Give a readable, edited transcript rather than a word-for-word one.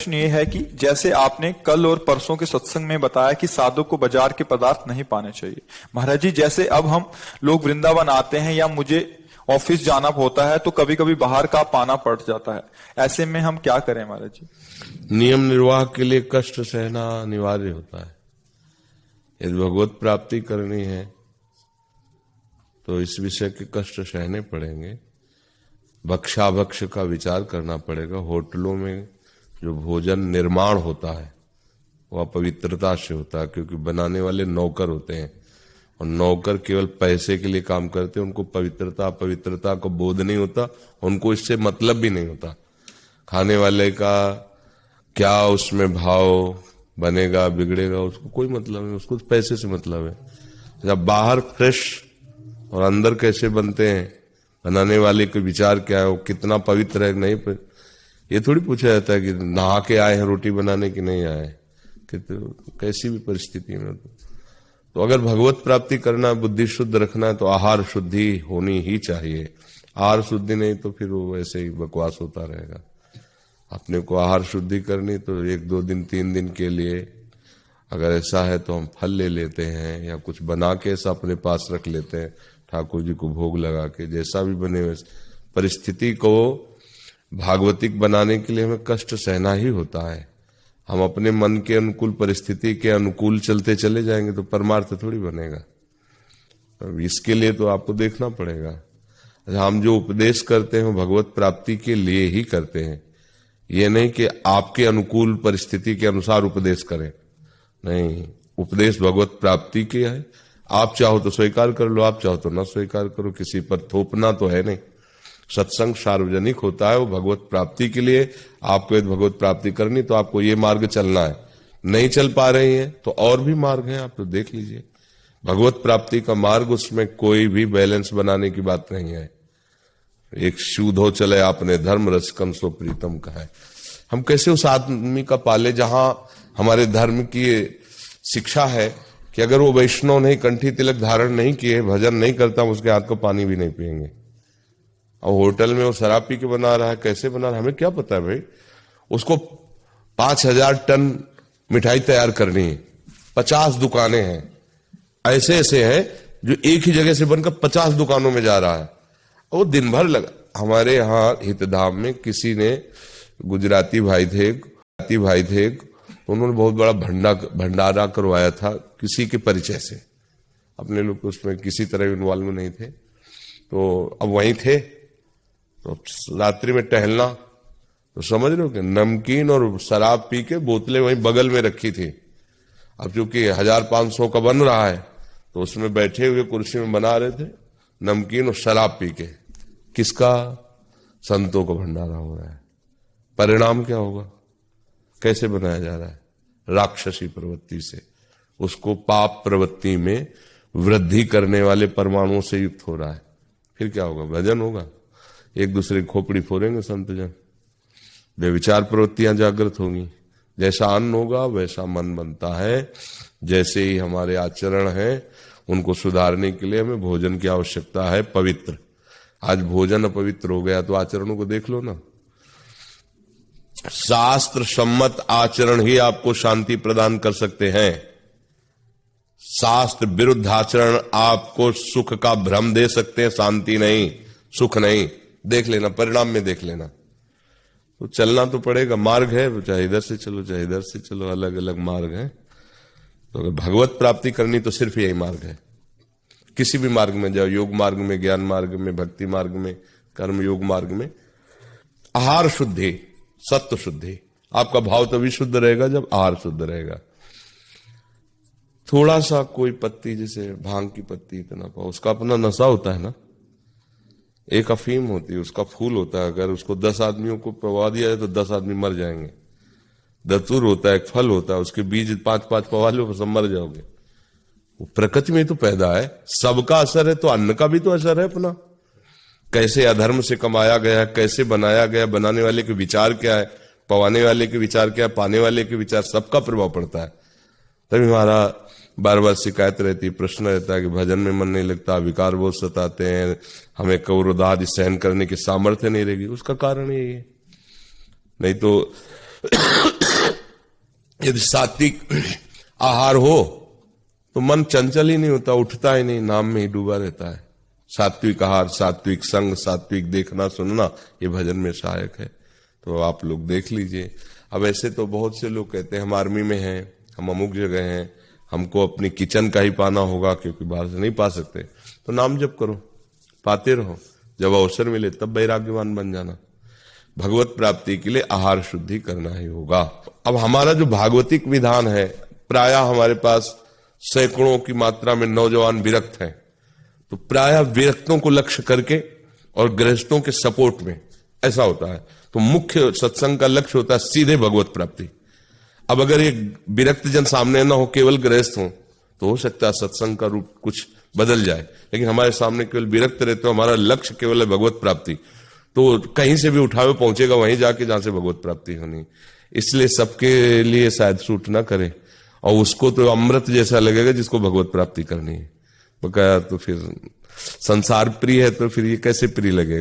प्रश्न ये है कि जैसे आपने कल और परसों के सत्संग में बताया कि साधु को बाजार के पदार्थ नहीं पाने चाहिए। महाराज जी, जैसे अब हम लोग वृंदावन आते हैं या मुझे ऑफिस जाना होता है तो कभी कभी बाहर का पाना पड़ जाता है, ऐसे में हम क्या करें महाराज जी? नियम निर्वाह के लिए कष्ट सहना अनिवार्य होता है। यदि भगवत प्राप्ति करनी है तो इस विषय के कष्ट सहने पड़ेंगे। भक्षाभक्ष का विचार करना पड़ेगा। होटलों में जो भोजन निर्माण होता है वो अपवित्रता से होता है, क्योंकि बनाने वाले नौकर होते हैं और नौकर केवल पैसे के लिए काम करते हैं। उनको पवित्रता अपवित्रता को बोध नहीं होता, उनको इससे मतलब भी नहीं होता। खाने वाले का क्या उसमें भाव बनेगा बिगड़ेगा उसको कोई मतलब नहीं, उसको पैसे से मतलब है। जब बाहर फ्रेश और अंदर कैसे बनते हैं, बनाने वाले के विचार क्या है, वो कितना पवित्र है नहीं, पर ये थोड़ी पूछा जाता है कि नहा के आए हैं रोटी बनाने की नहीं आए, कि तो कैसी भी परिस्थिति में। तो अगर भगवत प्राप्ति करना है, बुद्धि शुद्ध रखना है, तो आहार शुद्धि होनी ही चाहिए। आहार शुद्धि नहीं तो फिर वो वैसे ही बकवास होता रहेगा। अपने को आहार शुद्धि करनी तो 1 2 दिन 3 दिन के लिए अगर ऐसा है तो हम फल ले लेते हैं या कुछ बना के ऐसा अपने पास रख लेते हैं, ठाकुर जी को भोग लगा के, जैसा भी बने वैसे। परिस्थिति को भागवतिक बनाने के लिए हमें कष्ट सहना ही होता है। हम अपने मन के अनुकूल परिस्थिति के अनुकूल चलते चले जाएंगे तो परमार्थ थोड़ी बनेगा। अब इसके लिए तो आपको देखना पड़ेगा। हम जो उपदेश करते हैं भगवत प्राप्ति के लिए ही करते हैं, ये नहीं कि आपके अनुकूल परिस्थिति के अनुसार उपदेश करें। नहीं, उपदेश भगवत प्राप्ति के है। आप चाहो तो स्वीकार कर लो, आप चाहो तो ना स्वीकार करो, किसी पर थोपना तो है नहीं। सत्संग सार्वजनिक होता है, वो भगवत प्राप्ति के लिए। आपको यदि भगवत प्राप्ति करनी तो आपको ये मार्ग चलना है। नहीं चल पा रही है तो और भी मार्ग हैं, आप तो देख लीजिए। भगवत प्राप्ति का मार्ग, उसमें कोई भी बैलेंस बनाने की बात नहीं है। एक शूधो चले आपने धर्म रचकन सो प्रीतम का है। हम कैसे उस आदमी का पाले जहां हमारे धर्म की शिक्षा है कि अगर वो वैष्णव नहीं, कंठी तिलक धारण नहीं किए, भजन नहीं करता, उसके हाथ को पानी भी नहीं पिएंगे। और होटल में वो शराब पी के बना रहा है, कैसे बना रहा है हमें क्या पता है भाई। उसको 5000 टन मिठाई तैयार करनी है, 50 दुकानें हैं, ऐसे ऐसे हैं जो एक ही जगह से बनकर 50 दुकानों में जा रहा है। वो दिन भर लगा। हमारे यहाँ हितधाम में किसी ने, गुजराती भाई थे, तो उन्होंने बहुत बड़ा भंडारा करवाया था किसी के परिचय से। अपने लोग उसमें किसी तरह इन्वॉल्व नहीं थे, तो अब वहीं थे तो रात्रि में टहलना, तो समझ रहे हो कि नमकीन और शराब पी के बोतलें वहीं बगल में रखी थी। अब चूंकि 1500 का बन रहा है तो उसमें बैठे हुए कुर्सी में बना रहे थे नमकीन और शराब पी के। किसका? संतों का भंडारा हो रहा है। परिणाम क्या होगा? कैसे बनाया जा रहा है? राक्षसी प्रवृत्ति से। उसको पाप प्रवृत्ति में वृद्धि करने वाले परमाणुओं से युक्त हो रहा है। फिर क्या होगा? भजन होगा, एक दूसरे की खोपड़ी फोड़ेंगे संतजन, बेविचार प्रवृत्तियां जागृत होंगी। जैसा अन्न होगा वैसा मन बनता है। जैसे ही हमारे आचरण है उनको सुधारने के लिए हमें भोजन की आवश्यकता है पवित्र। आज भोजन अपवित्र हो गया तो आचरणों को देख लो ना। शास्त्र सम्मत आचरण ही आपको शांति प्रदान कर सकते हैं। शास्त्र विरुद्ध आचरण आपको सुख का भ्रम दे सकते हैं, शांति नहीं, सुख नहीं। देख लेना, परिणाम में देख लेना। तो चलना तो पड़ेगा, मार्ग है, चाहे इधर से चलो चाहे इधर से चलो, अलग अलग मार्ग है। तो अगर भगवत प्राप्ति करनी तो सिर्फ यही मार्ग है। किसी भी मार्ग में जाओ, योग मार्ग में, ज्ञान मार्ग में, भक्ति मार्ग में, कर्म योग मार्ग में, आहार शुद्धि, सत्व शुद्धि। आपका भाव तभी शुद्ध रहेगा जब आहार शुद्ध रहेगा। थोड़ा सा कोई पत्ती, जैसे भांग की पत्ती इतना पाओ, उसका अपना नशा होता है ना। एक अफीम होती है, उसका फूल होता है, अगर उसको 10 आदमियों को पवा दिया जाए तो 10 आदमी मर जाएंगे। दतूर होता है, एक फल होता है, उसके बीज 5-5 पवा लो तो सब मर जाओगे। वो प्रकृति में तो पैदा है, सबका असर है, तो अन्न का भी तो असर है अपना। कैसे अधर्म से कमाया गया, कैसे बनाया गया, बनाने वाले के विचार क्या है, पवाने वाले के विचार क्या है, पाने वाले के विचार, सबका प्रभाव पड़ता है। तभी हमारा बार बार शिकायत रहती है, प्रश्न रहता है कि भजन में मन नहीं लगता, विकार बहुत सताते हैं, हमें क्रोध आदि सहन करने की सामर्थ्य नहीं रहेगी। उसका कारण यही है। नहीं तो यदि सात्विक आहार हो तो मन चंचल ही नहीं होता, उठता ही नहीं, नाम में ही डूबा रहता है। सात्विक आहार, सात्विक संग, सात्विक देखना सुनना, ये भजन में सहायक है। तो आप लोग देख लीजिए। अब ऐसे तो बहुत से लोग कहते हैं हम आर्मी में हैं, हम अमुक जगह हैं, हमको अपनी किचन का ही पाना होगा क्योंकि बाहर से नहीं पा सकते। तो नाम जप करो, पाते रहो, जब अवसर मिले तब वैराग्यवान बन जाना। भगवत प्राप्ति के लिए आहार शुद्धि करना ही होगा। अब हमारा जो भागवतिक विधान है, प्रायः हमारे पास सैकड़ों की मात्रा में नौजवान विरक्त हैं, तो प्रायः विरक्तों को लक्ष्य करके और गृहस्थों के सपोर्ट में ऐसा होता है। तो मुख्य सत्संग का लक्ष्य होता है सीधे भगवत प्राप्ति। अब अगर एक विरक्त जन सामने ना हो, केवल गृहस्थ हो, तो हो सकता है सत्संग का रूप कुछ बदल जाए। लेकिन हमारे सामने केवल विरक्त रहते हो, हमारा लक्ष्य केवल है भगवत प्राप्ति, तो कहीं से भी उठावे पहुंचेगा वहीं जाके जहां से भगवत प्राप्ति होनी। इसलिए सबके लिए शायद सूट ना करे, और उसको तो अमृत जैसा लगेगा जिसको भगवत प्राप्ति करनी है। बकाया तो फिर संसार प्रिय है तो फिर ये कैसे प्रिय लगेगा।